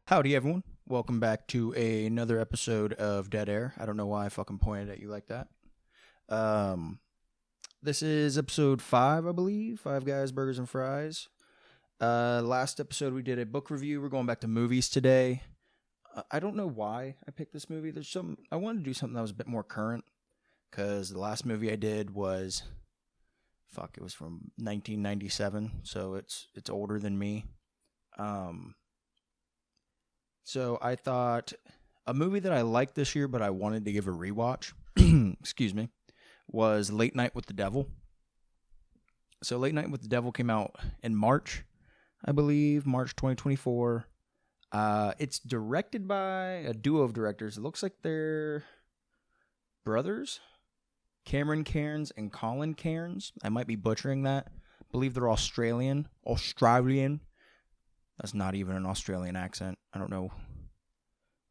Howdy, everyone. Welcome back to another episode of Dead Air. I don't know why I fucking pointed at you like that. Um, this is episode 5, I believe. Five Guys, Burgers, and Fries. Last episode we did a book review. We're going back to movies today. I don't know why I picked this movie. I wanted to do something that was a bit more current, because the last movie I did was, it was from 1997, so it's older than me. So I thought a movie that I liked this year, but I wanted to give a rewatch, excuse me, was Late Night with the Devil. So Late Night with the Devil came out in March, I believe, March 2024. It's directed by a duo of directors. It looks like they're brothers, Cameron Cairns and Colin Cairns. I might be butchering that. I believe they're Australian. That's not even an Australian accent. I don't know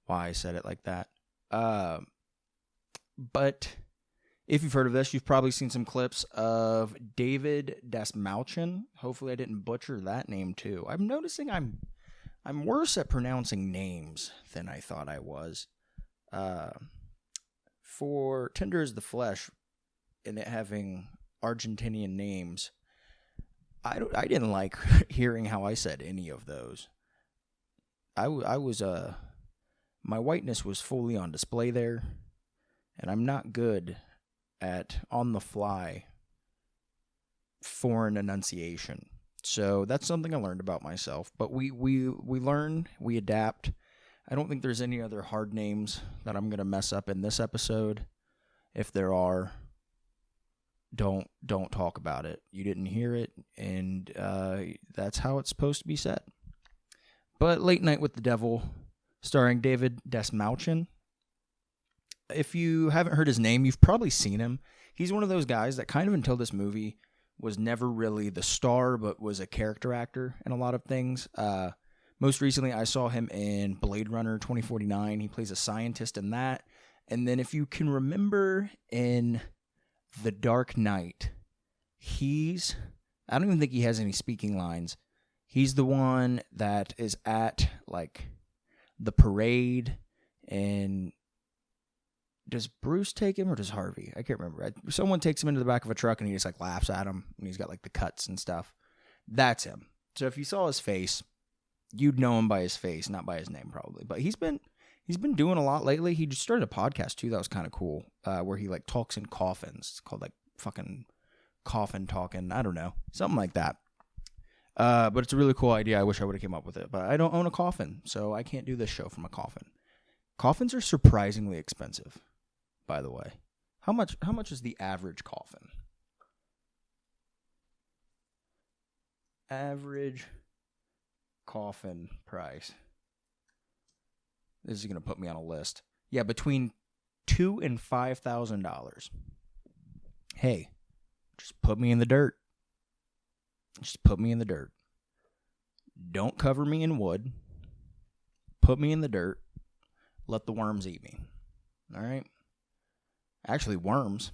why I said it like that. But if you've heard of this, you've probably seen some clips of David Desmalchin. Hopefully I didn't butcher that name too. I'm noticing I'm worse at pronouncing names than I thought I was. For Tender is the Flesh and it having Argentinian names, I didn't like hearing how I said any of those. I was my whiteness was fully on display there, and I'm not good at on the fly foreign enunciation. So that's something I learned about myself. But we learn, we adapt. I don't think there's any other hard names that I'm gonna mess up in this episode. If there are, don't talk about it. You didn't hear it, and that's how it's supposed to be said. But Late Night with the Devil, starring David Desmalchin. If you haven't heard his name, you've probably seen him. He's one of those guys that kind of until this movie was never really the star, but was a character actor in a lot of things. Most recently, I saw him in Blade Runner 2049. He plays a scientist in that. And then if you can remember in The Dark Knight, I don't even think he has any speaking lines. He's the one that is at, like, the parade, and does Bruce take him, or does Harvey? I can't remember. Someone takes him into the back of a truck, and he just, like, laughs at him, and he's got, like, the cuts and stuff. That's him. So if you saw his face, you'd know him by his face, not by his name, probably. But he's been doing a lot lately. He just started a podcast, too, that was kind of cool, where he, like, talks in coffins. It's called, like, fucking coffin talking. I don't know. Something like that. But it's a really cool idea. I wish I would have came up with it. But I don't own a coffin, so I can't do this show from a coffin. Coffins are surprisingly expensive, by the way. How much is the average coffin? Average coffin price. This is going to put me on a list. Yeah, between $2,000 and $5,000. Hey, just put me in the dirt. Just put me in the dirt. Don't cover me in wood. Put me in the dirt. Let the worms eat me. All right? Actually, worms.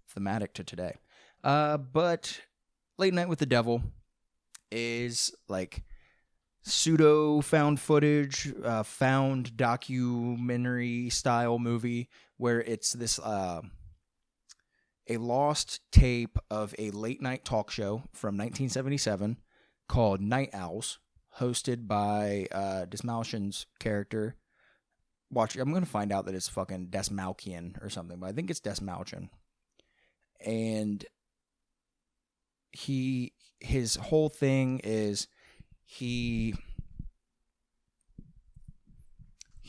Thematic to today. But Late Night with the Devil is like pseudo found footage, found documentary style movie where it's this a lost tape of a late night talk show from 1977 called Night Owls, hosted by Desmalchin's character. I'm going to find out that it's fucking Desmalchian or something, but I think it's Desmalchin. And his whole thing is he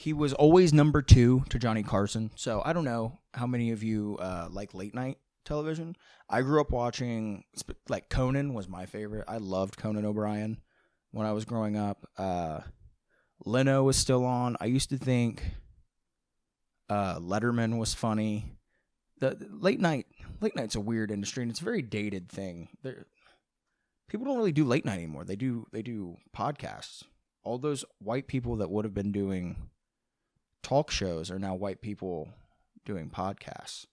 was always number 2 to Johnny Carson. So I don't know how many of you like late night television. I grew up watching, like, Conan was my favorite. I loved Conan O'Brien when I was growing up. Leno was still on. I used to think Letterman was funny. The late night's a weird industry, and it's a very dated thing. People don't really do late night anymore. They do podcasts. All those white people that would have been doing talk shows are now white people doing podcasts.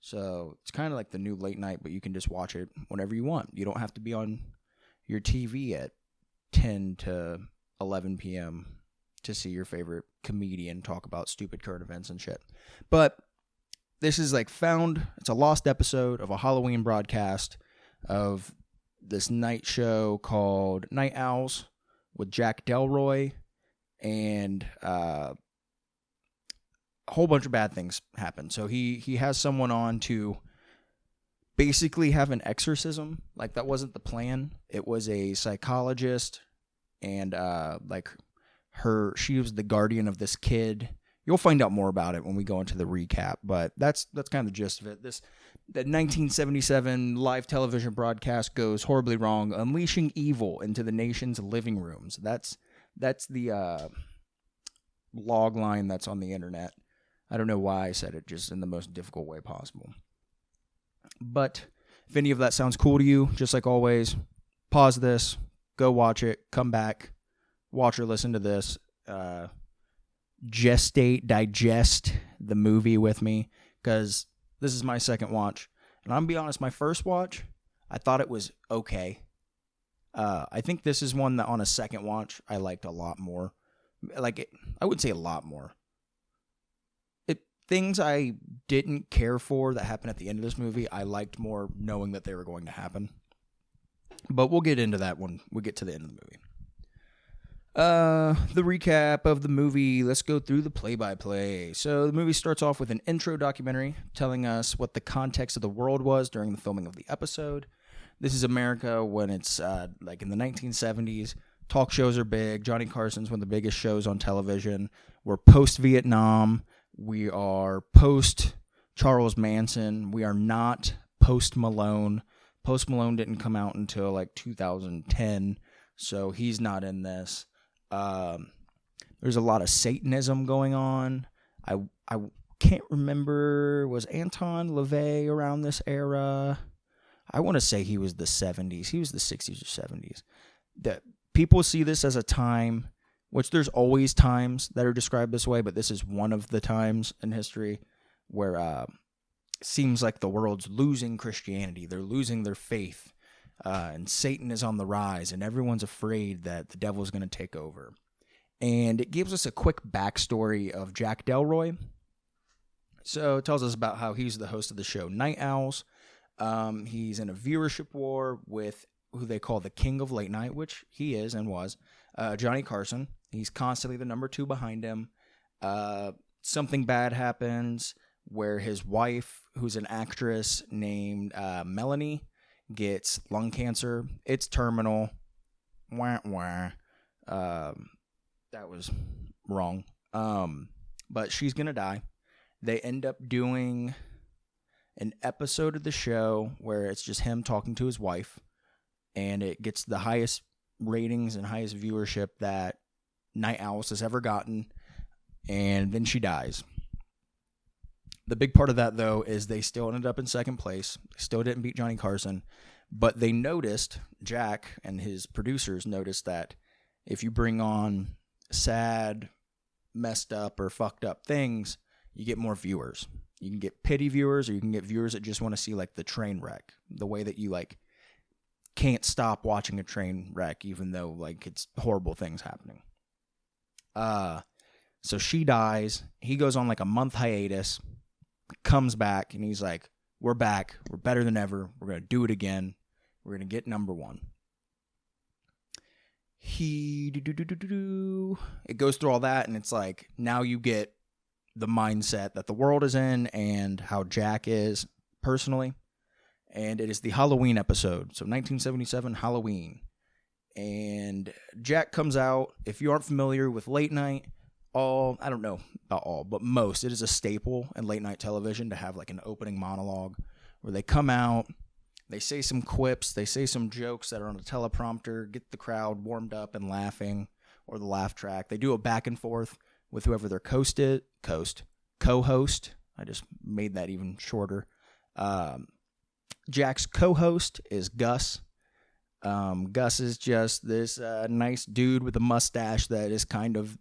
So it's kind of like the new late night, but you can just watch it whenever you want. You don't have to be on your TV at 10 to 11 p.m. to see your favorite comedian talk about stupid current events and shit. But this is like it's a lost episode of a Halloween broadcast of this night show called Night Owls with Jack Delroy, and a whole bunch of bad things happen. So he has someone on to basically have an exorcism. Like, that wasn't the plan. It was a psychologist, and she was the guardian of this kid. You'll find out more about it when we go into the recap, but that's kind of the gist of it. The 1977 live television broadcast goes horribly wrong, unleashing evil into the nation's living rooms. That's the log line that's on the internet. I don't know why I said it, just in the most difficult way possible. But if any of that sounds cool to you, just like always, pause this, go watch it, come back, watch or listen to this, digest the movie with me, because this is my second watch. And I'm going to be honest, my first watch, I thought it was okay. I think this is one that on a second watch, I liked a lot more. I wouldn't say a lot more. Things I didn't care for that happened at the end of this movie, I liked more knowing that they were going to happen. But we'll get into that when we get to the end of the movie. The recap of the movie, let's go through the play-by-play. So the movie starts off with an intro documentary telling us what the context of the world was during the filming of the episode. This is America when it's like in the 1970s. Talk shows are big. Johnny Carson's one of the biggest shows on television. We're post-Vietnam. We are post-Charles Manson. We are not Post Malone. Post Malone didn't come out until like 2010, so he's not in this. There's a lot of Satanism going on. I can't remember, was Anton LaVey around this era? I want to say he was the 70s. He was the 60s or 70s. That people see this as a time, which there's always times that are described this way, but this is one of the times in history where it seems like the world's losing Christianity. They're losing their faith, and Satan is on the rise, and everyone's afraid that the devil's going to take over. And it gives us a quick backstory of Jack Delroy. So it tells us about how he's the host of the show Night Owls. He's in a viewership war with who they call the King of Late Night, which he is and was, Johnny Carson. He's constantly the number two behind him. Something bad happens where his wife, who's an actress named Melanie, gets lung cancer. It's terminal. Wah, wah. That was wrong. But she's going to die. They end up doing an episode of the show where it's just him talking to his wife, and it gets the highest ratings and highest viewership that Night Owls has ever gotten, and then she dies. The big part of that, though, is they still ended up in second place. They still didn't beat Johnny Carson, but they noticed, Jack and his producers noticed that if you bring on sad, messed up, or fucked up things, you get more viewers. You can get pity viewers, or you can get viewers that just want to see like the train wreck, the way that you like can't stop watching a train wreck even though like it's horrible things happening. So she dies. He goes on like a month hiatus, comes back, and he's like, we're back. We're better than ever. We're going to do it again. We're going to get number one. It goes through all that, and it's like, now you get the mindset that the world is in and how Jack is personally. And it is the Halloween episode. So 1977 Halloween. And Jack comes out. If you aren't familiar with late night, I don't know about all, but most, it is a staple in late night television to have like an opening monologue where they come out, they say some quips, they say some jokes that are on a teleprompter, get the crowd warmed up and laughing, or the laugh track. They do a back and forth with whoever their co-host. I just made that even shorter. Jack's co-host is Gus. Gus is just this nice dude with a mustache that is kind of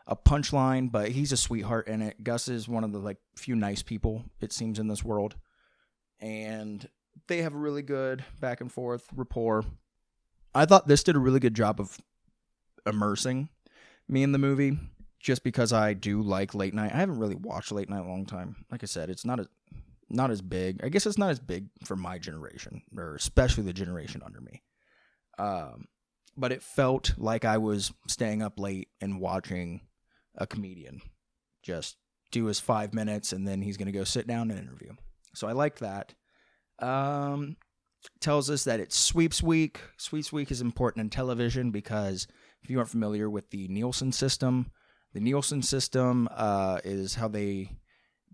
a punchline, but he's a sweetheart in it. Gus is one of the like few nice people, it seems, in this world. And they have a really good back and forth rapport. I thought this did a really good job of immersing, me in the movie, just because I do like late night. I haven't really watched late night in a long time. Like I said, it's not as big. I guess it's not as big for my generation, or especially the generation under me. But it felt like I was staying up late and watching a comedian just do his 5 minutes, and then he's going to go sit down and interview. So I like that. Tells us that it's Sweeps Week. Sweeps Week is important in television because if you aren't familiar with the Nielsen system is how they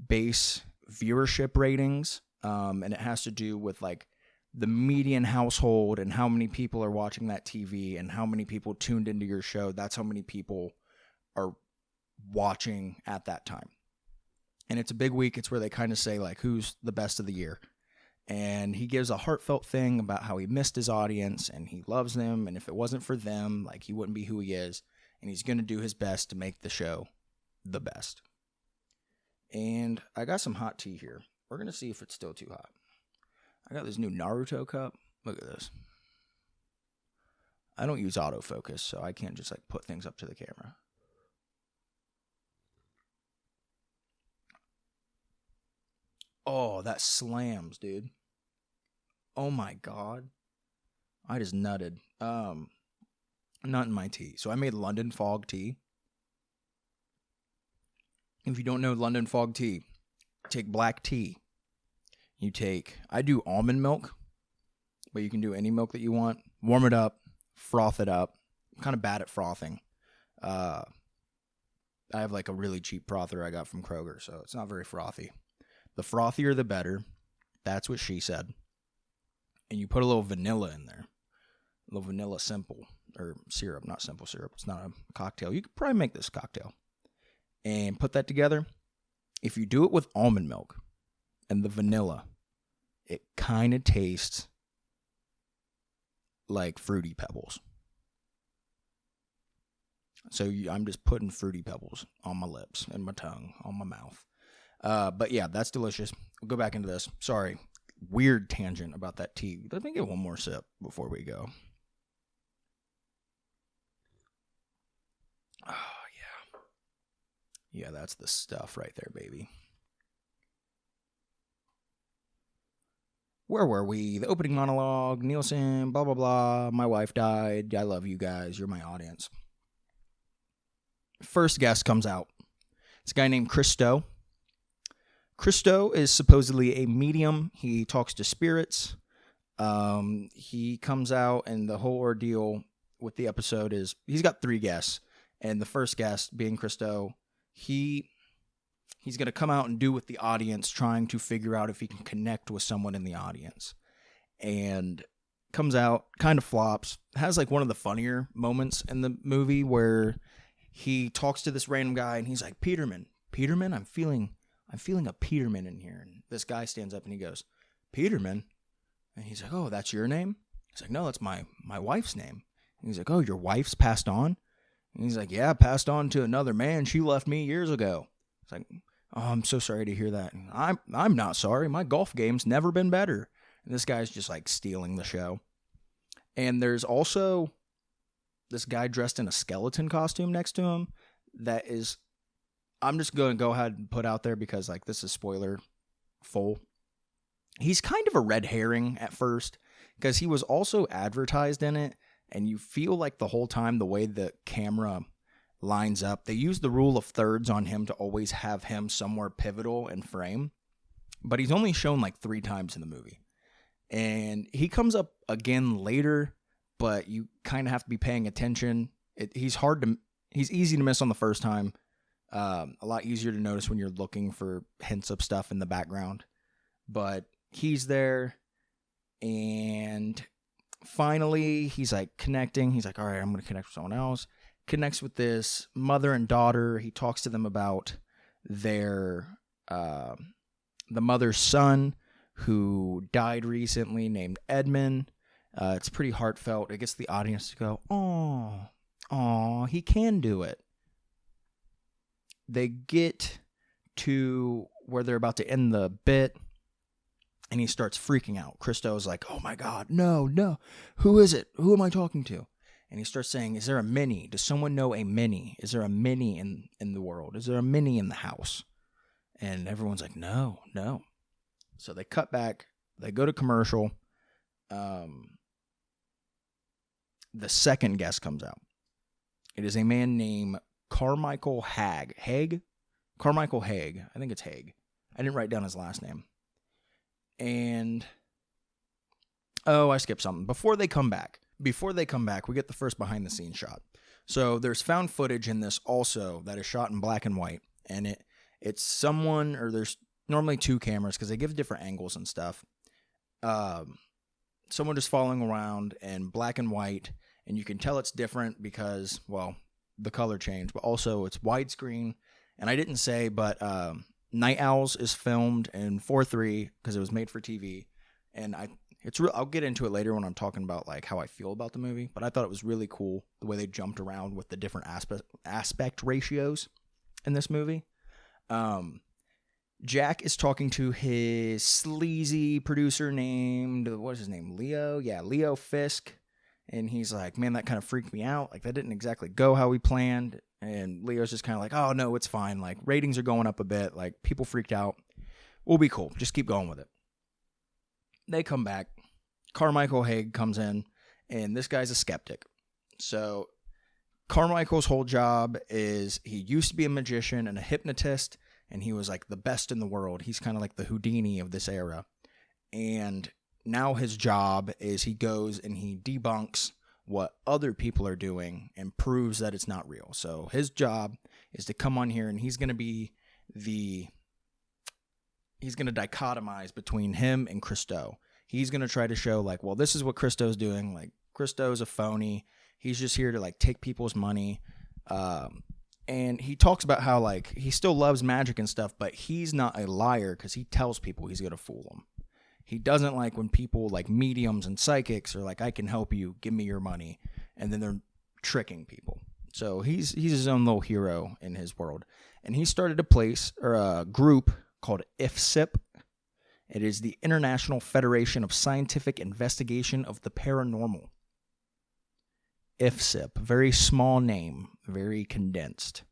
base viewership ratings, and it has to do with like the median household and how many people are watching that TV and how many people tuned into your show. That's how many people are watching at that time. And it's a big week. It's where they kind of say like who's the best of the year. And he gives a heartfelt thing about how he missed his audience and he loves them. And if it wasn't for them, like he wouldn't be who he is. And he's going to do his best to make the show the best. And I got some hot tea here. We're going to see if it's still too hot. I got this new Naruto cup. Look at this. I don't use autofocus, so I can't just like put things up to the camera. Oh, that slams, dude. Oh my god. I just nutted. Not in my tea. So I made London Fog tea. If you don't know London Fog tea, take black tea. I do almond milk, but you can do any milk that you want. Warm it up, froth it up. I'm kind of bad at frothing. I have like a really cheap frother I got from Kroger, so it's not very frothy. The frothier, the better. That's what she said. And you put a little vanilla in there. A little vanilla simple, or syrup, not simple syrup. It's not a cocktail. You could probably make this cocktail. And put that together. If you do it with almond milk and the vanilla, it kind of tastes like Fruity Pebbles. So I'm just putting Fruity Pebbles on my lips and my tongue, on my mouth. But yeah, that's delicious. We'll go back into this. Sorry, weird tangent about that tea. Let me get one more sip before we go. Oh, yeah. Yeah, that's the stuff right there, baby. Where were we? The opening monologue, Nielsen, blah, blah, blah. My wife died. I love you guys. You're my audience. First guest comes out. It's a guy named Christo. Christo is supposedly a medium. He talks to spirits. He comes out, and the whole ordeal with the episode is he's got 3 guests. And the first guest, being Christo, he's going to come out and do with the audience, trying to figure out if he can connect with someone in the audience. And comes out, kind of flops. Has like one of the funnier moments in the movie where he talks to this random guy, and he's like, Peterman, I'm feeling a Peterman in here. And this guy stands up and he goes, Peterman? And he's like, oh, that's your name? He's like, no, that's my wife's name. And he's like, oh, your wife's passed on? And he's like, yeah, passed on to another man. She left me years ago. It's like, oh, I'm so sorry to hear that. And I'm not sorry. My golf game's never been better. And this guy's just like stealing the show. And there's also this guy dressed in a skeleton costume next to him that is, I'm just going to go ahead and put out there because like this is spoiler full. He's kind of a red herring at first because he was also advertised in it, and you feel like the whole time the way the camera lines up, they use the rule of thirds on him to always have him somewhere pivotal in frame, but he's only shown like 3 times in the movie. And he comes up again later, but you kind of have to be paying attention. He's easy to miss on the first time. A lot easier to notice when you're looking for hints of stuff in the background. But he's there, and finally he's like connecting. He's like, all right, I'm going to connect with someone else. Connects with this mother and daughter. He talks to them about the mother's son who died recently, named Edmund. It's pretty heartfelt. It gets the audience to go, oh, he can do it. They get to where they're about to end the bit, and he starts freaking out. Christo's like, oh my God, no, who is it? Who am I talking to? And he starts saying, is there a mini? Does someone know a mini? Is there a mini in the world? Is there a mini in the house? And everyone's like, no. So they cut back. They go to commercial. The second guest comes out. It is a man named Carmichael Haig. Carmichael Haig. I think it's Haig. I didn't write down his last name. And, I skipped something. Before they come back, we get the first behind-the-scenes shot. So there's found footage in this also that is shot in black and white. And it's someone, or there's normally two cameras because they give different angles and stuff. Someone just following around in black and white. And you can tell it's different because, well, the color changed. But also it's widescreen. And I didn't say, but Night Owls is filmed in 4:3 because it was made for TV. And I'll get into it later when I'm talking about like how I feel about the movie, but I thought it was really cool the way they jumped around with the different aspect ratios in this movie. Jack is talking to his sleazy producer named, what is his name? Leo? Yeah, Leo Fisk. And he's like, man, that kind of freaked me out. Like, that didn't exactly go how we planned. And Leo's just kind of like, oh, no, it's fine. Like, ratings are going up a bit. Like, people freaked out. We'll be cool. Just keep going with it. They come back. Carmichael Haig comes in, and this guy's a skeptic. So Carmichael's whole job is he used to be a magician and a hypnotist, and he was like the best in the world. He's kind of like the Houdini of this era. And now his job is he goes and he debunks what other people are doing and proves that it's not real. So his job is to come on here, and he's going to dichotomize between him and Christo. He's going to try to show like, well, this is what Christo's doing. Like, Christo's a phony. He's just here to like take people's money. And he talks about how like he still loves magic and stuff, but he's not a liar because he tells people he's going to fool them. He doesn't like when people like mediums and psychics are like, I can help you, give me your money. And then they're tricking people. So he's his own little hero in his world. And he started a group called IFSIP. It is the International Federation of Scientific Investigation of the Paranormal. IFSIP, very small name, very condensed.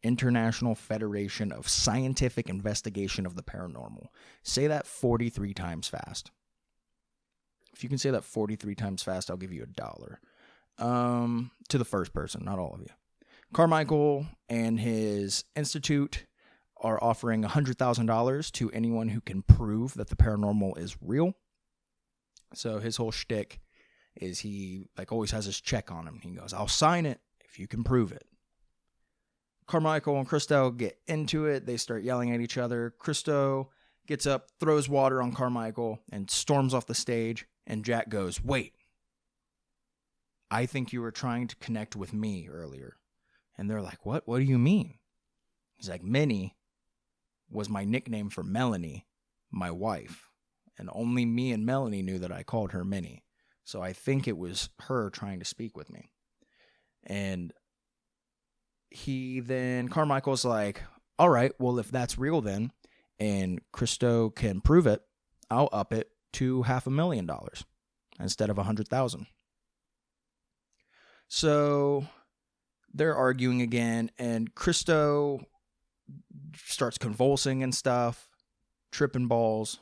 International Federation of Scientific Investigation of the Paranormal. Say that 43 times fast. If you can say that 43 times fast, I'll give you $1. To the first person, not all of you. Carmichael and his institute are offering $100,000 to anyone who can prove that the paranormal is real. So his whole shtick is he like always has his check on him. He goes, I'll sign it if you can prove it. Carmichael and Christo get into it. They start yelling at each other. Christo gets up, throws water on Carmichael, and storms off the stage. And Jack goes, wait, I think you were trying to connect with me earlier. And they're like, what? What do you mean? He's like, Minnie was my nickname for Melanie, my wife. And only me and Melanie knew that I called her Minnie. So I think it was her trying to speak with me. And Carmichael's like, all right, well, if that's real then, and Christo can prove it, I'll up it to $500,000 instead of $100,000. So they're arguing again, and Christo starts convulsing and stuff, tripping balls,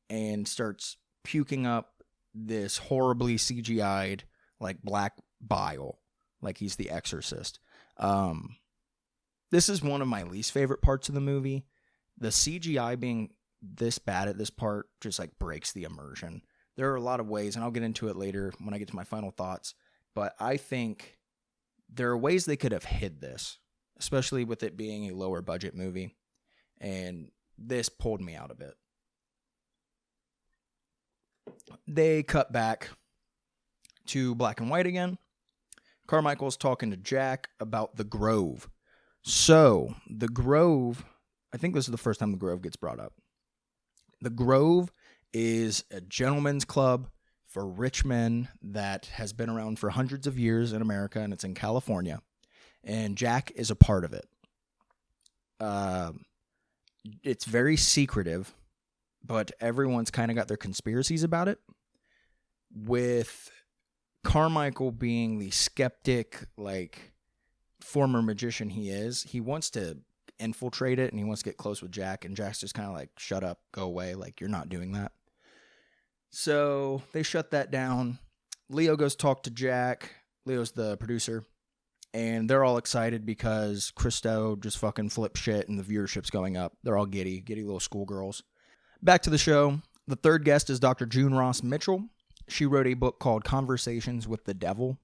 and starts puking up this horribly CGI'd, like, black bile, like he's the Exorcist. This is one of my least favorite parts of the movie. The CGI being this bad at this part just, like, breaks the immersion. There are a lot of ways, and I'll get into it later when I get to my final thoughts, but I think there are ways they could have hid this, especially with it being a lower budget movie, and this pulled me out a bit. They cut back to black and white again. Carmichael's talking to Jack about the Grove. So, the Grove, I think this is the first time the Grove gets brought up. The Grove is a gentleman's club for rich men that has been around for hundreds of years in America, and it's in California. And Jack is a part of it. It's very secretive, but everyone's kind of got their conspiracies about it. With Carmichael, being the skeptic, like, former magician he is, he wants to infiltrate it and he wants to get close with Jack, and Jack's just kind of like, shut up, go away, like, you're not doing that. So they shut that down. Leo goes talk to Jack. Leo's the producer, and they're all excited because Christo just fucking flipped shit and the viewership's going up. They're all giddy little schoolgirls. Back to the show. The third guest is Dr. June Ross Mitchell. She wrote a book called Conversations with the Devil.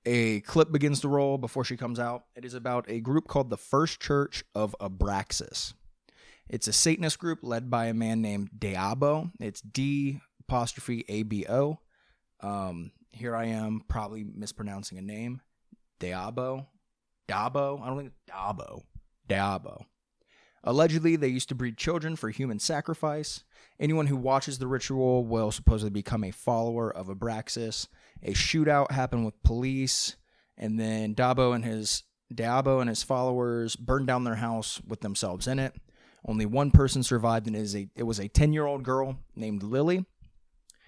A clip begins to roll before she comes out. It is about a group called the First Church of Abraxas. It's a Satanist group led by a man named Deabo. It's D''ABO. Here I am probably mispronouncing a name. Deabo. Dabo? I don't think it's Dabo. Deabo. Allegedly, they used to breed children for human sacrifice. Anyone who watches the ritual will supposedly become a follower of Abraxas. A shootout happened with police, and then Deabo and his followers burned down their house with themselves in it. Only one person survived, and it was a 10-year-old girl named Lily.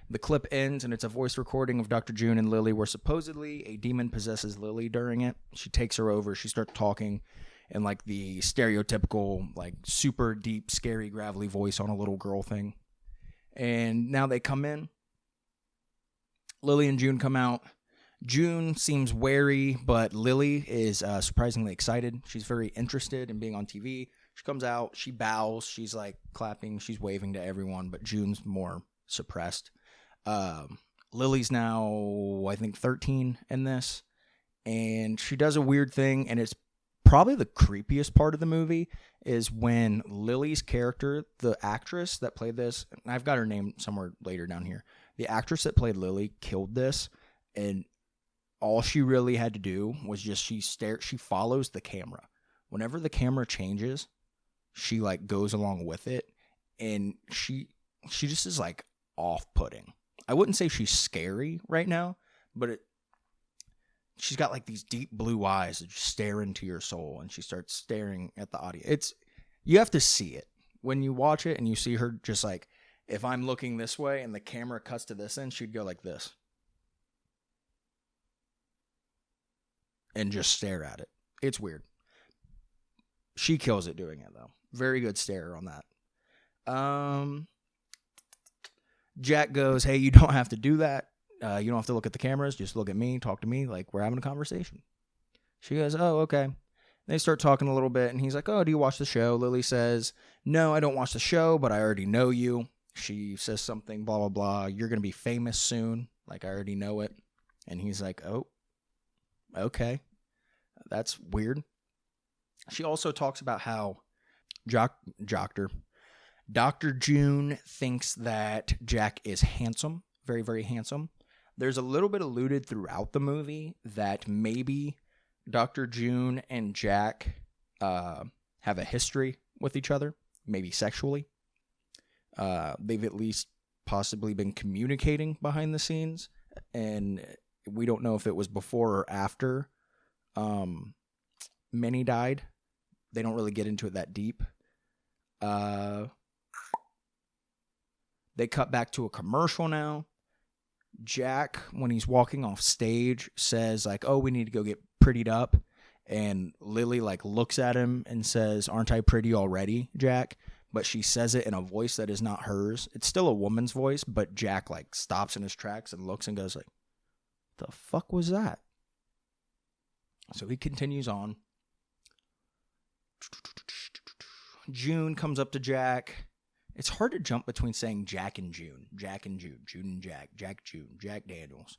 The clip ends, and it's a voice recording of Dr. June and Lily, where supposedly a demon possesses Lily during it. She takes her over. She starts talking in like the stereotypical, like super deep, scary, gravelly voice on a little girl thing. And now they come in. Lily and June come out. June seems wary, but Lily is surprisingly excited. She's very interested in being on TV. She comes out. She bows. She's like clapping. She's waving to everyone, but June's more suppressed. Lily's now, I think, 13 in this. And she does a weird thing, and it's probably the creepiest part of the movie is when Lily's character, the actress that played this, and I've got her name somewhere later down here. The actress that played Lily killed this, and all she really had to do was just she follows the camera. Whenever the camera changes, she like goes along with it, and she just is like off-putting. I wouldn't say she's scary right now, but she's got like these deep blue eyes that just stare into your soul, and she starts staring at the audience. You have to see it. When you watch it and you see her just like, if I'm looking this way and the camera cuts to this end, she'd go like this. And just stare at it. It's weird. She kills it doing it, though. Very good stare on that. Jack goes, hey, you don't have to do that. You don't have to look at the cameras. Just look at me. Talk to me like we're having a conversation. She goes, oh, okay. They start talking a little bit, and he's like, oh, do you watch the show? Lily says, no, I don't watch the show, but I already know you. She says something, blah, blah, blah. You're going to be famous soon. Like, I already know it. And he's like, oh, okay. That's weird. She also talks about how Dr. June thinks that Jack is handsome, very, very handsome. There's a little bit alluded throughout the movie that maybe Dr. June and Jack have a history with each other, maybe sexually. They've at least possibly been communicating behind the scenes, and we don't know if it was before or after Minnie died. They don't really get into it that deep. They cut back to a commercial now. Jack, when he's walking off stage, says like, oh, we need to go get prettied up. And Lily like looks at him and says, aren't I pretty already, Jack? But she says it in a voice that is not hers. It's still a woman's voice, but Jack like stops in his tracks and looks and goes like, the fuck was that? So he continues on. June comes up to Jack. It's hard to jump between saying Jack and June. Jack and June. June and Jack. Jack, June. Jack Daniels.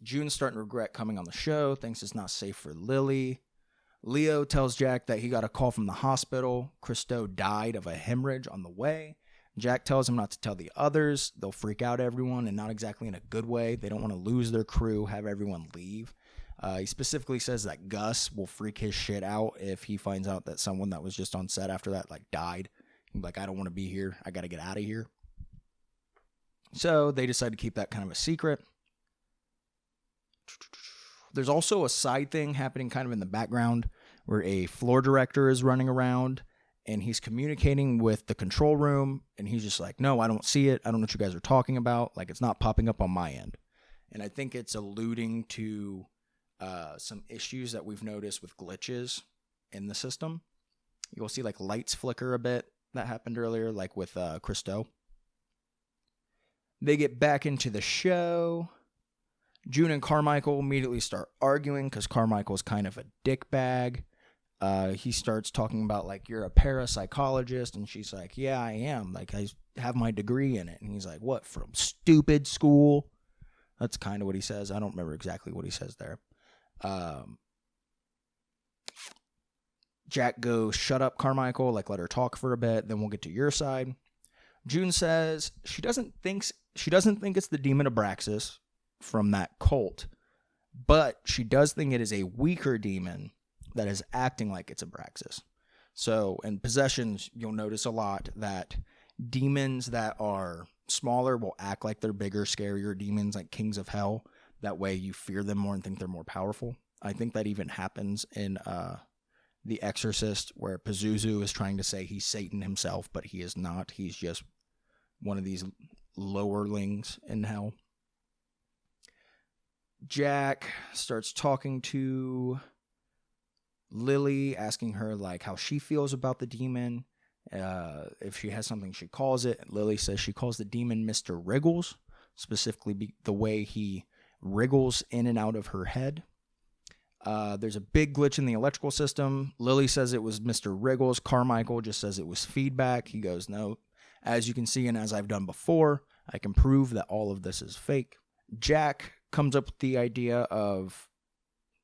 June's starting to regret coming on the show. Thinks it's not safe for Lily. Leo tells Jack that he got a call from the hospital. Christo died of a hemorrhage on the way. Jack tells him not to tell the others. They'll freak out everyone, and not exactly in a good way. They don't want to lose their crew, have everyone leave. He specifically says that Gus will freak his shit out if he finds out that someone that was just on set after that like died. He's like, I don't want to be here. I got to get out of here. So they decide to keep that kind of a secret. There's also a side thing happening kind of in the background where a floor director is running around, and he's communicating with the control room, and he's just like, no, I don't see it. I don't know what you guys are talking about. Like, it's not popping up on my end. And I think it's alluding to some issues that we've noticed with glitches in the system. You'll see like lights flicker a bit. That happened earlier, like with Christo. They get back into the show. June and Carmichael immediately start arguing because Carmichael's kind of a dickbag. He starts talking about, like, you're a parapsychologist, and she's like, yeah, I am. Like, I have my degree in it. And he's like, what, from stupid school? That's kind of what he says. I don't remember exactly what he says there. Jack goes, shut up, Carmichael. Like, let her talk for a bit. Then we'll get to your side. June says she doesn't think it's the demon Abraxas from that cult, but she does think it is a weaker demon that is acting like it's Abraxas. So in possessions, you'll notice a lot that demons that are smaller will act like they're bigger, scarier demons, like kings of hell. That way you fear them more and think they're more powerful. I think that even happens in The Exorcist, where Pazuzu is trying to say he's Satan himself, but he is not. He's just one of these lowerlings in hell. Jack starts talking to Lily, asking her like how she feels about the demon. If she has something, she calls it. Lily says she calls the demon Mr. Wriggles, specifically the way he wriggles in and out of her head. There's a big glitch in the electrical system. Lily says it was Mr. Wriggles. Carmichael just says it was feedback. He goes, no, as you can see, and as I've done before, I can prove that all of this is fake. Jack comes up with the idea of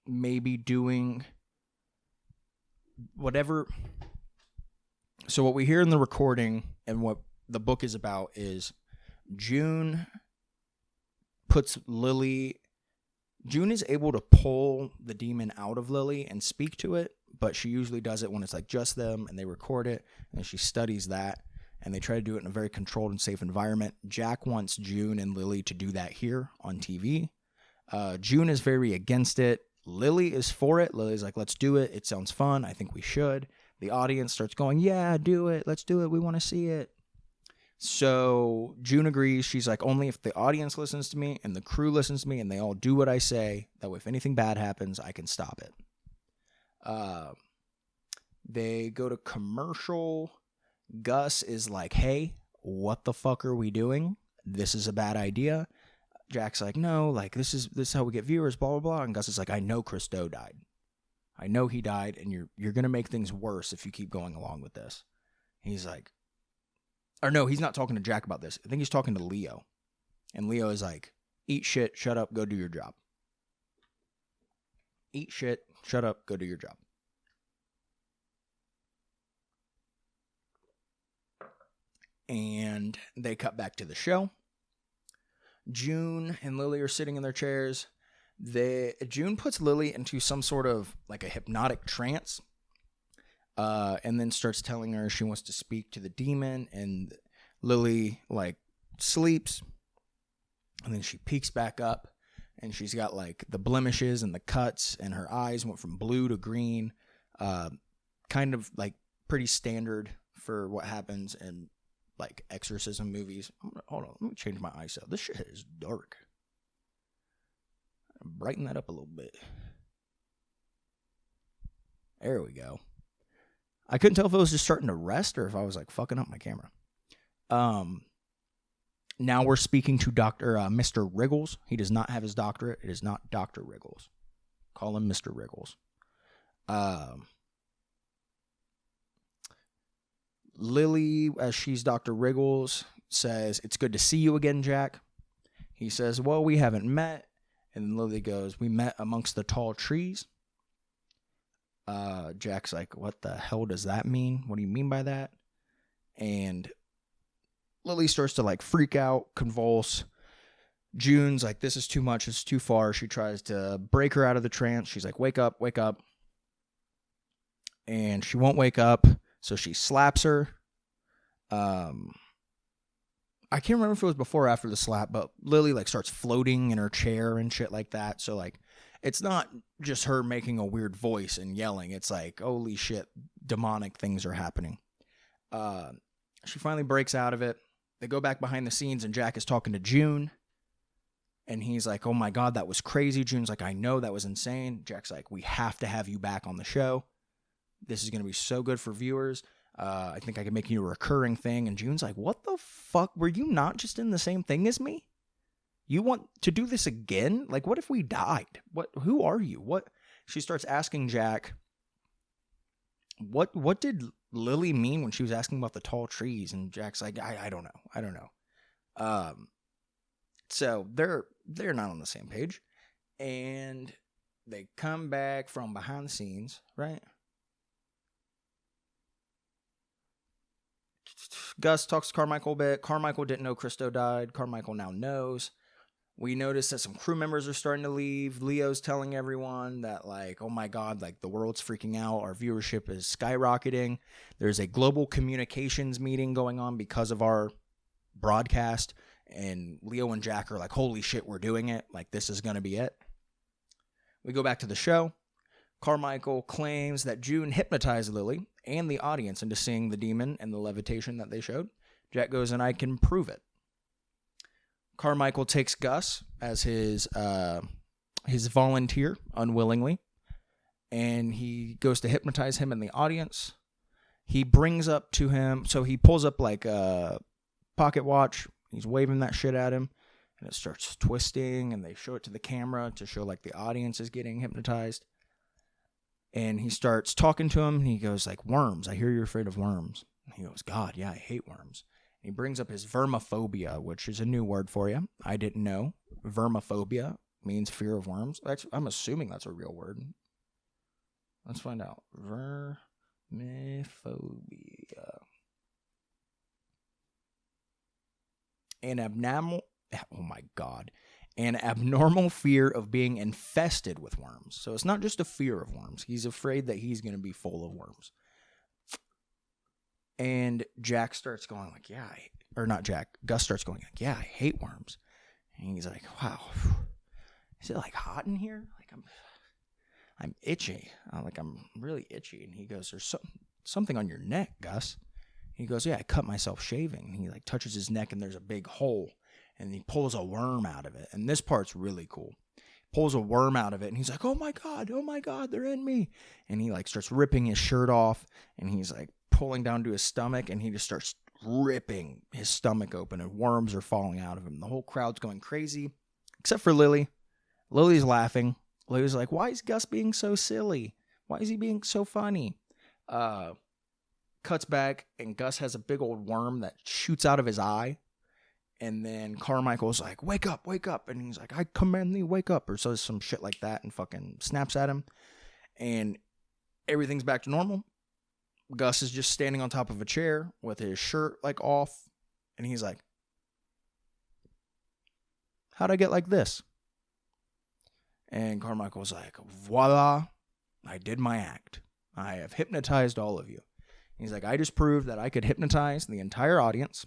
maybe doing whatever. So what we hear in the recording and what the book is about is June is able to pull the demon out of Lily and speak to it, but she usually does it when it's like just them and they record it, and she studies that, and they try to do it in a very controlled and safe environment. Jack wants June and Lily to do that here on TV. June is very against it. Lily is for it. Lily's like, let's do it. It sounds fun. I think we should. The audience starts going, yeah, do it. Let's do it. We want to see it. So June agrees. She's like, only if the audience listens to me and the crew listens to me and they all do what I say, that way if anything bad happens, I can stop it. They go to commercial. Gus is like, hey, what the fuck are we doing? This is a bad idea. Jack's like, no, like this is how we get viewers, blah, blah, blah. And Gus is like, I know Christo died. I know he died, and you're going to make things worse if you keep going along with this. He's like, or no, he's not talking to Jack about this. I think he's talking to Leo. And Leo is like, eat shit, shut up, go do your job. Eat shit, shut up, go do your job. And they cut back to the show. June and Lily are sitting in their chairs. June puts Lily into some sort of like a hypnotic trance, and then starts telling her she wants to speak to the demon, and Lily like sleeps, and then she peeks back up, and she's got like the blemishes and the cuts, and her eyes went from blue to green, kind of like pretty standard for what happens in like exorcism movies. Hold on, let me change my ISO. This shit is dark. Brighten that up a little bit. There we go. I couldn't tell if it was just starting to rest or if I was like fucking up my camera. Now we're speaking to Mr. Wriggles. He does not have his doctorate. It is not Dr. Wriggles. Call him Mr. Wriggles. Lily, as she's Dr. Wriggles, says, it's good to see you again, Jack. He says, well, we haven't met. And Lily goes, we met amongst the tall trees. Jack's like, what the hell does that mean? What do you mean by that? And Lily starts to like freak out, convulse. June's like, this is too much. It's too far. She tries to break her out of the trance. She's like, wake up, wake up. And she won't wake up. So she slaps her. I can't remember if it was before or after the slap, but Lily like starts floating in her chair and shit like that. So like, it's not just her making a weird voice and yelling. It's like, holy shit, demonic things are happening. She finally breaks out of it. They go back behind the scenes, and Jack is talking to June. And he's like, oh my God, that was crazy. June's like, I know, that was insane. Jack's like, we have to have you back on the show. This is going to be so good for viewers. I think I can make you a recurring thing. And June's like, what the fuck? Were you not just in the same thing as me? You want to do this again? Like, what if we died? Who are you? What? She starts asking Jack, what did Lily mean when she was asking about the tall trees? And Jack's like, I don't know. So they're not on the same page. And they come back from behind the scenes, right? Gus talks to Carmichael a bit. Carmichael didn't know Christo died. Carmichael now knows. We notice that some crew members are starting to leave. Leo's telling everyone that, like, oh my God, like, the world's freaking out. Our viewership is skyrocketing. There's a global communications meeting going on because of our broadcast. And Leo and Jack are like, holy shit, we're doing it. Like, this is going to be it. We go back to the show. Carmichael claims that June hypnotized Lily and the audience into seeing the demon and the levitation that they showed. Jack goes, and I can prove it. Carmichael takes Gus as his volunteer, unwillingly, and he goes to hypnotize him in the audience. He brings up to him, so he pulls up like a pocket watch. He's waving that shit at him, and it starts twisting, and they show it to the camera to show like the audience is getting hypnotized. And he starts talking to him, and he goes like, worms. I hear you're afraid of worms. And he goes, God, yeah, I hate worms. He brings up his vermophobia, which is a new word for you. I didn't know. Vermophobia means fear of worms. I'm assuming that's a real word. Let's find out. Vermophobia. An abnormal fear of being infested with worms. So it's not just a fear of worms. He's afraid that he's going to be full of worms. And Jack starts going like, Gus starts going like, yeah, I hate worms. And he's like, wow, is it like hot in here? Like I'm itchy. I'm really itchy. And he goes, there's something on your neck, Gus. He goes, yeah, I cut myself shaving. And he like touches his neck, and there's a big hole, and he pulls a worm out of it. And this part's really cool. Pulls a worm out of it, and he's like, oh my God, they're in me. And he like starts ripping his shirt off, and he's like pulling down to his stomach, and he just starts ripping his stomach open, and worms are falling out of him. The whole crowd's going crazy, except for Lily. Lily's laughing. Lily's like, why is Gus being so silly? Why is he being so funny? Cuts back, and Gus has a big old worm that shoots out of his eye. And then Carmichael's like, wake up. And he's like, I command thee, wake up. Or says some shit like that and fucking snaps at him. And everything's back to normal. Gus is just standing on top of a chair with his shirt like off. And he's like, how'd I get like this? And Carmichael's like, voila, I did my act. I have hypnotized all of you. He's like, I just proved that I could hypnotize the entire audience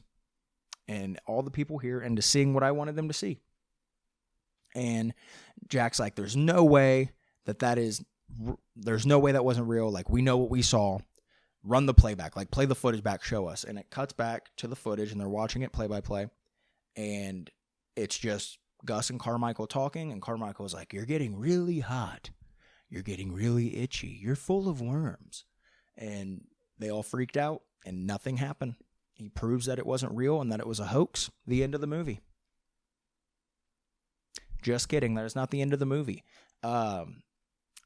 and all the people here into seeing what I wanted them to see. And Jack's like, there's no way that wasn't real. Like, we know what we saw. Run the playback. Like, play the footage back, show us. And it cuts back to the footage, and they're watching it play by play. And it's just Gus and Carmichael talking, and Carmichael's like, you're getting really hot. You're getting really itchy. You're full of worms. And they all freaked out, and nothing happened. He proves that it wasn't real and that it was a hoax. The end of the movie. Just kidding. That is not the end of the movie.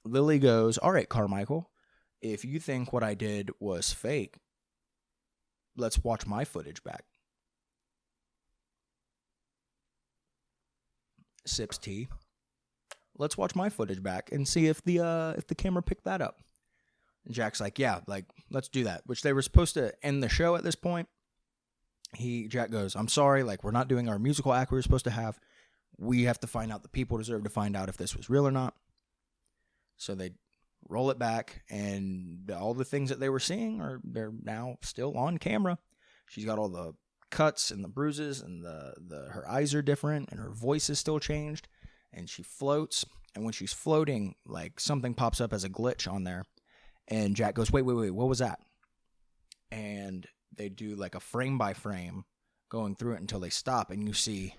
Lily goes, all right, Carmichael, if you think what I did was fake, let's watch my footage back. Sips tea. Let's watch my footage back and see if the camera picked that up. And Jack's like, yeah, like, let's do that. Which they were supposed to end the show at this point. Jack goes, I'm sorry, like, we're not doing our musical act we were supposed to have. We have to find out. The people deserve to find out if this was real or not. So they roll it back, and all the things that they were seeing they're now still on camera. She's got all the cuts and the bruises, and her eyes are different, and her voice is still changed, and she floats. And when she's floating, like, something pops up as a glitch on there. And Jack goes, wait, what was that? And they do like a frame by frame going through it until they stop, and you see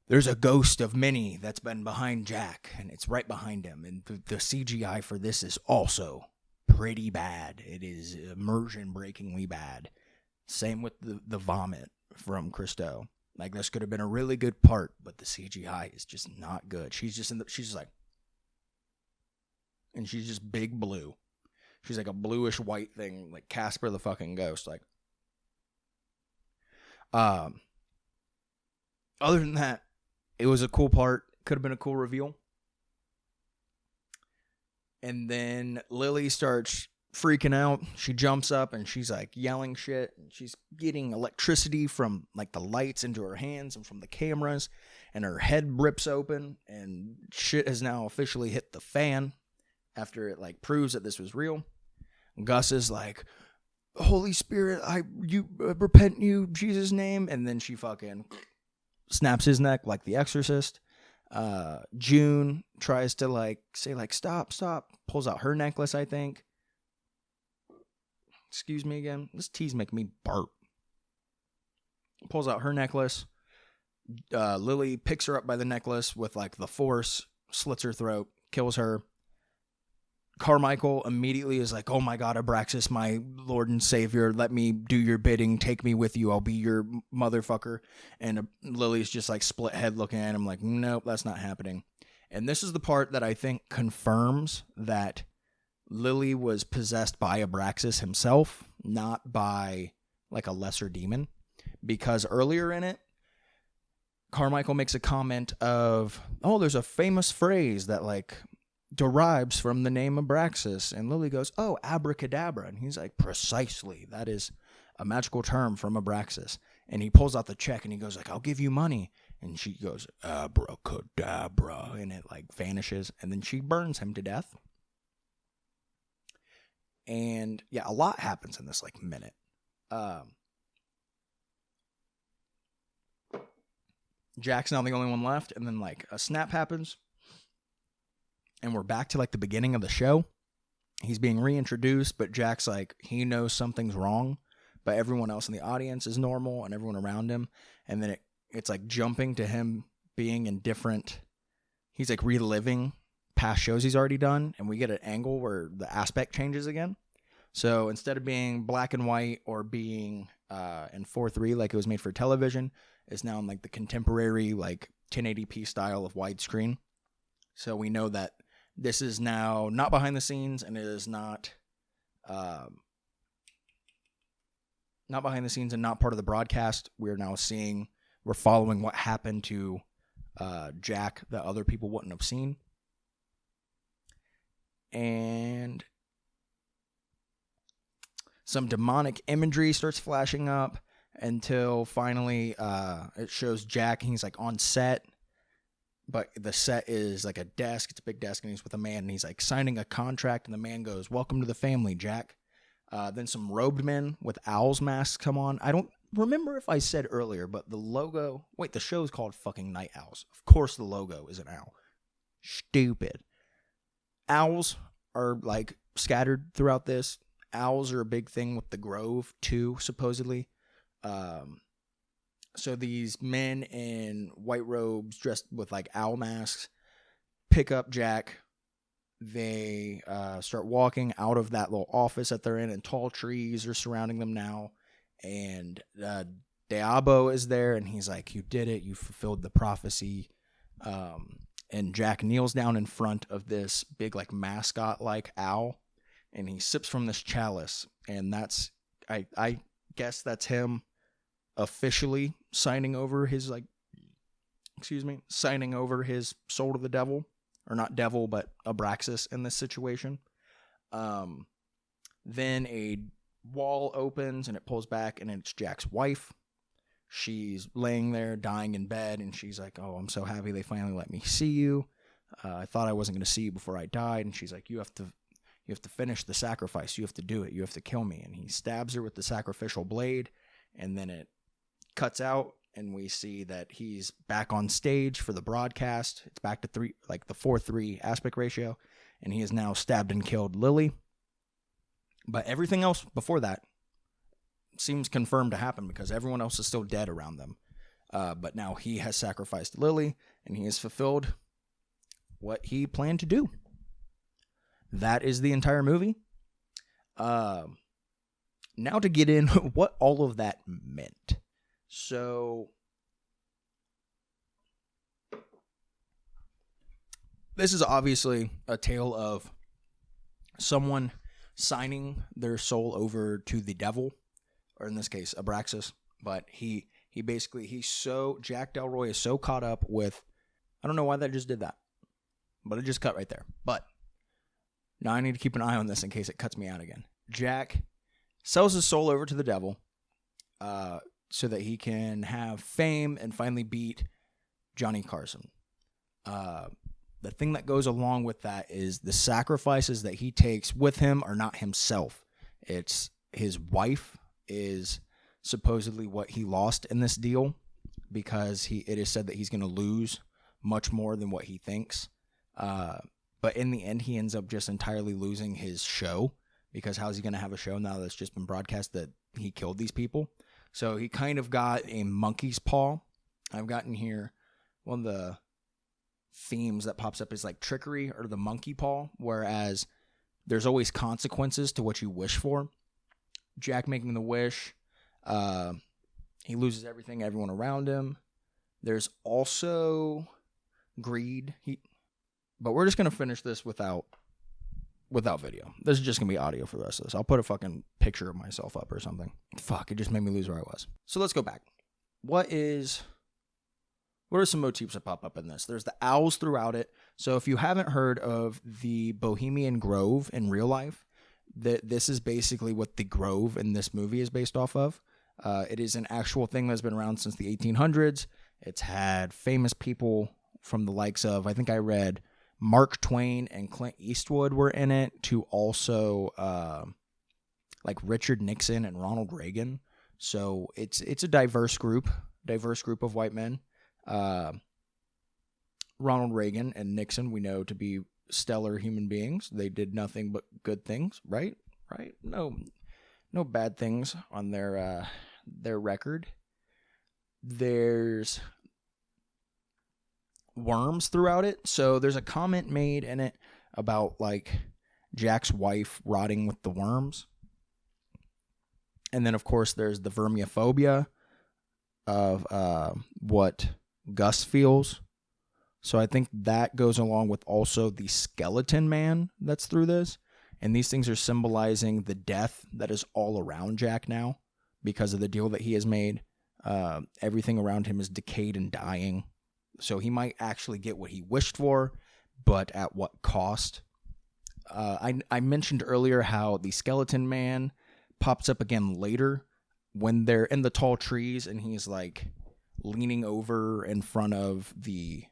there's a ghost of Minnie that's been behind Jack, and it's right behind him. And the CGI for this is also pretty bad. It is immersion-breakingly bad. Same with the vomit from Christo. Like, this could have been a really good part, but the CGI is just not good. She's just like, and she's just big blue. She's like a bluish white thing, like Casper the fucking ghost. Like, other than that, it was a cool part. Could have been a cool reveal. And then Lily starts freaking out. She jumps up and she's like yelling shit. And she's getting electricity from like the lights into her hands and from the cameras. And her head rips open. And shit has now officially hit the fan after it like proves that this was real. Gus is like, Holy Spirit, you repent you, Jesus' name. And then she fucking snaps his neck like the Exorcist. June tries to like say like stop, pulls out her necklace, I think. Excuse me again. This tea's making me barf. Pulls out her necklace. Lily picks her up by the necklace with like the force, slits her throat, kills her. Carmichael immediately is like, oh my God, Abraxas, my Lord and Savior, let me do your bidding, take me with you, I'll be your motherfucker. And Lily's just like split head looking at him like, nope, that's not happening. And this is the part that I think confirms that Lily was possessed by Abraxas himself, not by like a lesser demon. Because earlier in it, Carmichael makes a comment of, oh, there's a famous phrase that like derives from the name Abraxas. And Lily goes, oh, abracadabra. And he's like, precisely. That is a magical term from Abraxas. And he pulls out the check and he goes like, I'll give you money. And she goes, abracadabra. And it like vanishes. And then she burns him to death. And yeah, a lot happens in this like minute. Jack's now the only one left. And then like a snap happens. And we're back to like the beginning of the show. He's being reintroduced, but Jack's like, he knows something's wrong, but everyone else in the audience is normal and everyone around him. And then it's like jumping to him being in different, he's like reliving past shows he's already done. And we get an angle where the aspect changes again. So instead of being black and white or being in 4:3 like it was made for television, it's now in like the contemporary like 1080p style of widescreen. So we know that this is now not behind the scenes, and it is not behind the scenes and not part of the broadcast. We're following what happened to Jack that other people wouldn't have seen. And some demonic imagery starts flashing up until finally it shows Jack, and he's like on set. But the set is like a desk. It's a big desk, and he's with a man, and he's like signing a contract, and the man goes, welcome to the family, Jack. Then some robed men with owls masks come on. I don't remember if I said earlier, but the logo... Wait, the show's called fucking Night Owls. Of course the logo is an owl. Stupid. Owls are like scattered throughout this. Owls are a big thing with the Grove, too, supposedly. So these men in white robes dressed with like owl masks pick up Jack. They start walking out of that little office that they're in, and tall trees are surrounding them now. And Diabo is there, and he's like, you did it. You fulfilled the prophecy. And Jack kneels down in front of this big like mascot-like owl, and he sips from this chalice. And that's, I guess that's him officially signing over his soul to the devil, or not devil, but Abraxas in this situation. Then a wall opens and it pulls back, and it's Jack's wife. She's laying there dying in bed, and she's like, oh, I'm so happy they finally let me see you. I thought I wasn't going to see you before I died. And she's like, you have to finish the sacrifice. You have to do it. You have to kill me. And he stabs her with the sacrificial blade, and then it cuts out, and we see that he's back on stage for the broadcast. It's back to the 4:3 aspect ratio, and he has now stabbed and killed Lily. But everything else before that, seems confirmed to happen because everyone else is still dead around them. But now he has sacrificed Lily, and he has fulfilled what he planned to do. That is the entire movie. Now to get in what all of that meant. So, this is obviously a tale of someone signing their soul over to the devil, or in this case, Abraxas. But Jack Delroy is so caught up with, I don't know why that just did that, but it just cut right there. But now I need to keep an eye on this in case it cuts me out again. Jack sells his soul over to the devil so that he can have fame and finally beat Johnny Carson. The thing that goes along with that is the sacrifices that he takes with him are not himself. It's his wife is supposedly what he lost in this deal, because it is said that he's going to lose much more than what he thinks. But in the end, he ends up just entirely losing his show, because how's he going to have a show now that's just been broadcast that he killed these people? So he kind of got a monkey's paw. I've gotten here, one of the themes that pops up is like trickery or the monkey paw, whereas there's always consequences to what you wish for. Jack making the wish, he loses everyone around him. There's also greed. But we're just going to finish this without video. This is just going to be audio for the rest of this. I'll put a fucking picture of myself up or something. Fuck, it just made me lose where I was. So let's go back. What are some motifs that pop up in this? There's the owls throughout it. So if you haven't heard of the Bohemian Grove in real life, this is basically what the Grove in this movie is based off of. It is an actual thing that's been around since the 1800s. It's had famous people from the likes of, I think I read, Mark Twain and Clint Eastwood were in it, to also like Richard Nixon and Ronald Reagan. So it's a diverse group of white men. Ronald Reagan and Nixon we know to be stellar human beings. They did nothing but good things, right? No bad things on their record. There's worms throughout it. So there's a comment made in it about like Jack's wife rotting with the worms. And then of course there's the vermiophobia of what Gus feels. So I think that goes along with also the skeleton man that's through this. And these things are symbolizing the death that is all around Jack now because of the deal that he has made. Everything around him is decayed and dying. So he might actually get what he wished for, but at what cost? I mentioned earlier how the skeleton man pops up again later when they're in the tall trees and he's like leaning over in front of the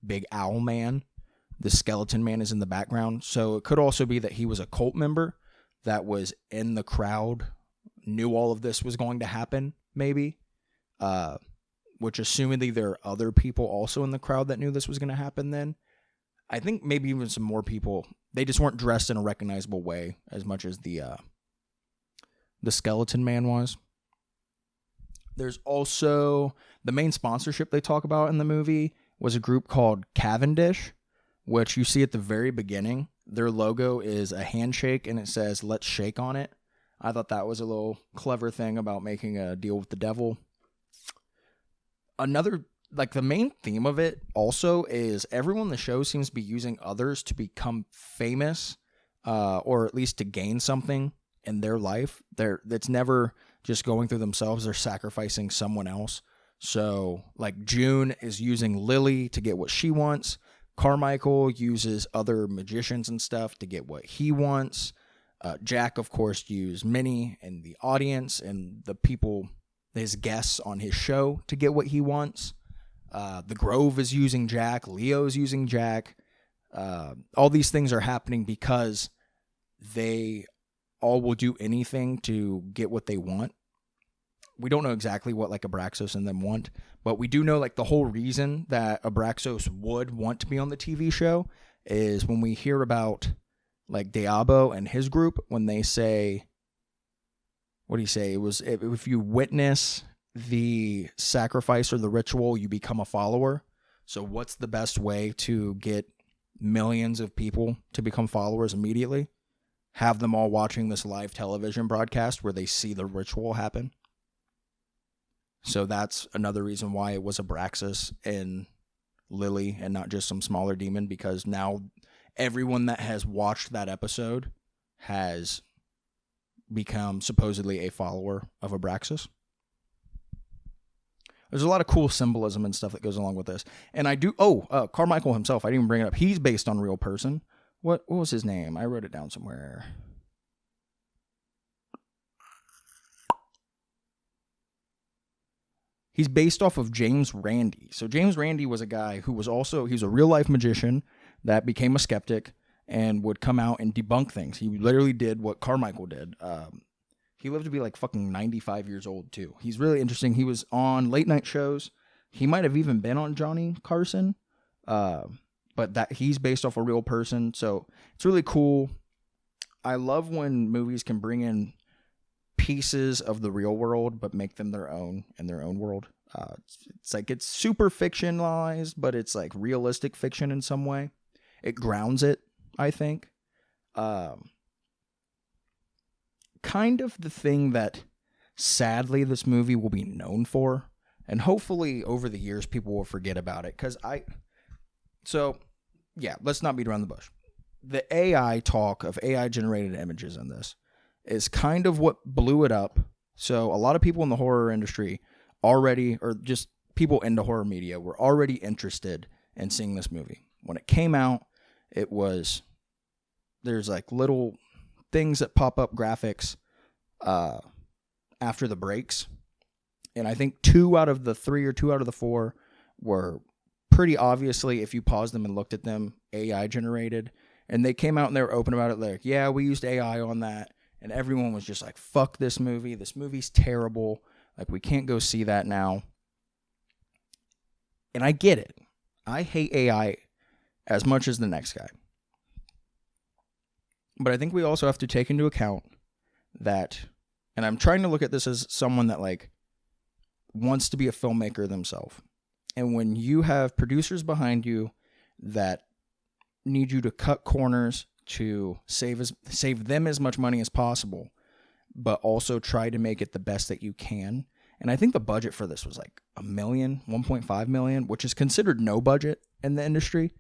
big owl man. The skeleton man is in the background. So it could also be that he was a cult member that was in the crowd, knew all of this was going to happen, maybe. Which assumedly there are other people also in the crowd that knew this was going to happen then. I think maybe even some more people. They just weren't dressed in a recognizable way as much as the skeleton man was. There's also the main sponsorship they talk about in the movie was a group called Cavendish, which you see at the very beginning. Their logo is a handshake and it says, "Let's shake on it." I thought that was a little clever thing about making a deal with the devil. Another, like the main theme of it also is everyone in the show seems to be using others to become famous, or at least to gain something in their life. That's never just going through themselves. They're sacrificing someone else. So like June is using Lily to get what she wants. Carmichael uses other magicians and stuff to get what he wants. Jack, of course, used Minnie and the audience and the people, his guests on his show, to get what he wants. The Grove is using Jack. Leo's using Jack. All these things are happening because they all will do anything to get what they want. We don't know exactly what like Abraxas and them want, but we do know like the whole reason that Abraxas would want to be on the TV show is when we hear about like Diabo and his group, when they say what do you say? It was, if you witness the sacrifice or the ritual, you become a follower. So what's the best way to get millions of people to become followers immediately? Have them all watching this live television broadcast where they see the ritual happen. So that's another reason why it was Abraxas and Lily and not just some smaller demon, because now everyone that has watched that episode has become supposedly a follower of Abraxas. There's a lot of cool symbolism and stuff that goes along with this. And I do... Carmichael himself, I didn't even bring it up. He's based on a real person. What was his name? I wrote it down somewhere. He's based off of James Randi. So James Randi was a guy who was also... He's a real-life magician that became a skeptic and would come out and debunk things. He literally did what Carmichael did. He lived to be like fucking 95 years old, too. He's really interesting. He was on late-night shows. He might have even been on Johnny Carson. But that he's based off a real person, so it's really cool. I love when movies can bring in pieces of the real world, but make them their own in their own world. It's like it's super fictionalized, but it's like realistic fiction in some way. It grounds it, I think. Kind of the thing that sadly this movie will be known for, and hopefully over the years people will forget about it, because So, yeah, let's not beat around the bush. The AI talk of AI-generated images in this is kind of what blew it up. So, a lot of people in the horror industry already, or just people into horror media, were already interested in seeing this movie. When it came out, there's like little things that pop up, graphics, after the breaks. And I think 2 out of the 3 or 2 out of the 4 were... pretty obviously, if you paused them and looked at them, AI generated. And they came out and they were open about it. Like, yeah, we used AI on that. And everyone was just like, fuck this movie. This movie's terrible. Like, we can't go see that now. And I get it. I hate AI as much as the next guy. But I think we also have to take into account that, and I'm trying to look at this as someone that, like, wants to be a filmmaker themselves. And when you have producers behind you that need you to cut corners to save them as much money as possible, but also try to make it the best that you can. And I think the budget for this was like $1 million, $1.5 million, which is considered no budget in the industry.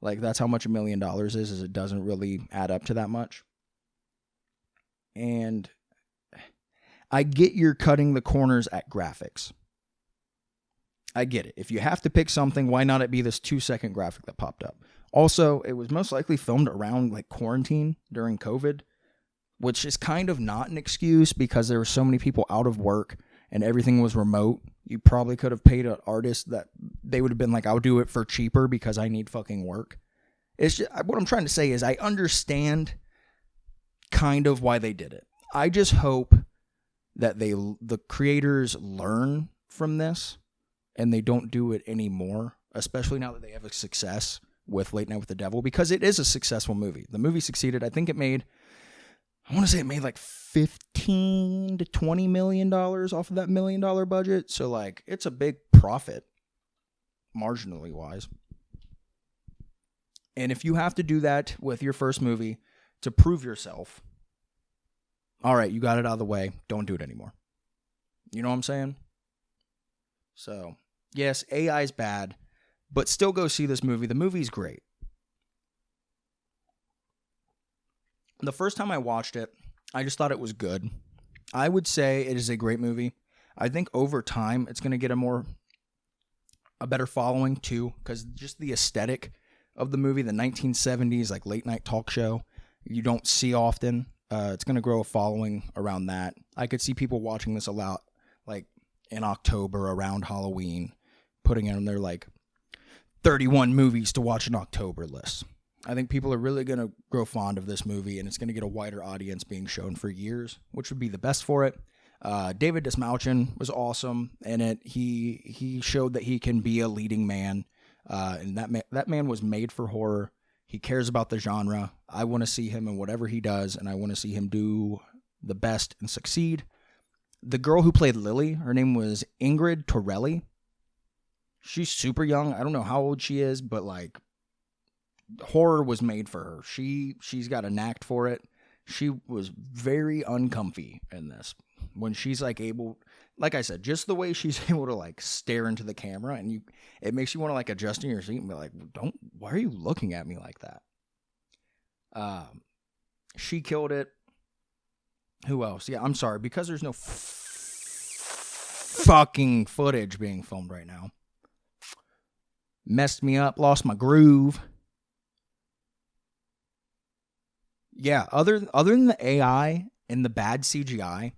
Like, that's how much $1 million is it doesn't really add up to that much. And I get you're cutting the corners at graphics. I get it. If you have to pick something, why not it be this 2-second graphic that popped up? Also, it was most likely filmed around like quarantine during COVID, which is kind of not an excuse because there were so many people out of work and everything was remote. You probably could have paid an artist that they would have been like, I'll do it for cheaper because I need fucking work. It's just, what I'm trying to say is I understand kind of why they did it. I just hope that the creators learn from this and they don't do it anymore, especially now that they have a success with Late Night with the Devil, because it is a successful movie. The movie succeeded. I think it made, I want to say it made like $15 to $20 million off of that $1 million budget. So like, it's a big profit, marginally wise. And if you have to do that with your first movie to prove yourself, all right, you got it out of the way. Don't do it anymore. You know what I'm saying? So, yes, AI is bad, but still go see this movie. The movie's great. The first time I watched it, I just thought it was good. I would say it is a great movie. I think over time, it's going to get a better following too, because just the aesthetic of the movie, the 1970s, like late night talk show, you don't see often. It's going to grow a following around that. I could see people watching this a lot, like in October around Halloween, putting in their like 31 movies to watch in October list. I think people are really going to grow fond of this movie, and it's going to get a wider audience being shown for years, which would be the best for it. David Desmauchin was awesome in it. He showed that he can be a leading man, and that man was made for horror. He cares about the genre. I want to see him in whatever he does, and I want to see him do the best and succeed. The girl who played Lily, her name was Ingrid Torelli. She's super young. I don't know how old she is, but like horror was made for her. She's got a knack for it. She was very uncomfy in this. When she's like able, like I said, just the way she's able to like stare into the camera, and it makes you want to like adjust in your seat and be like, why are you looking at me like that? She killed it. Who else? Yeah, I'm sorry, because there's no fucking footage being filmed right now. Messed me up, lost my groove. Yeah, other than the AI and the bad CGI,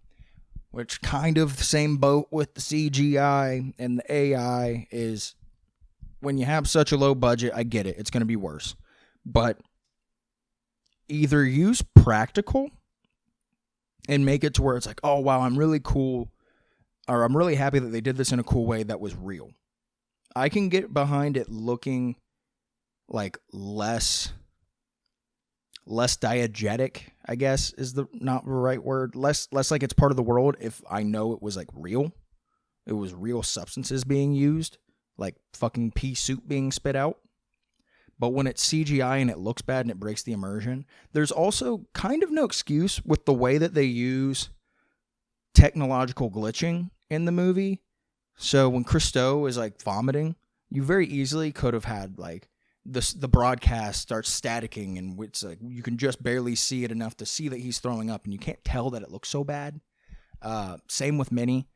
which kind of the same boat with the CGI and the AI, is when you have such a low budget, I get it, it's going to be worse. But either use practical and make it to where it's like, oh, wow, I'm really cool, or I'm really happy that they did this in a cool way that was real. I can get behind it looking like less diegetic, I guess is not the right word. Less like it's part of the world if I know it was like real. It was real substances being used, like fucking pea soup being spit out. But when it's CGI and it looks bad and it breaks the immersion, there's also kind of no excuse with the way that they use technological glitching in the movie. So when Christo is like vomiting, you very easily could have had like the broadcast starts staticking, and it's like you can just barely see it enough to see that he's throwing up, and you can't tell that it looks so bad. Same with Minnie.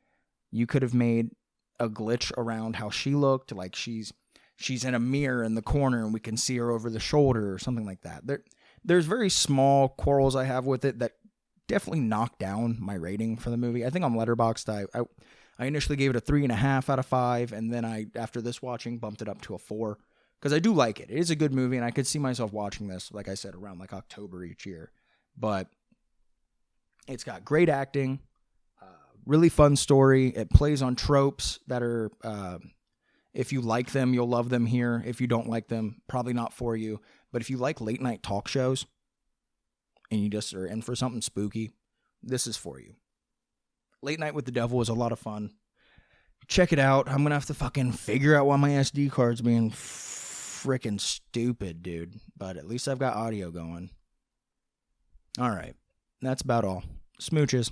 You could have made a glitch around how she looked, like she's in a mirror in the corner and we can see her over the shoulder or something like that. There's very small quarrels I have with it that definitely knocked down my rating for the movie. I think on Letterboxd, I initially gave it a 3.5 out of 5, and then after this watching, bumped it up to a 4, because I do like it. It is a good movie, and I could see myself watching this, like I said, around like October each year. But it's got great acting, really fun story. It plays on tropes that are... if you like them, you'll love them here. If you don't like them, probably not for you. But if you like late night talk shows and you just are in for something spooky, this is for you. Late Night with the Devil is a lot of fun. Check it out. I'm going to have to fucking figure out why my SD card's being freaking stupid, dude. But at least I've got audio going. All right. That's about all. Smooches.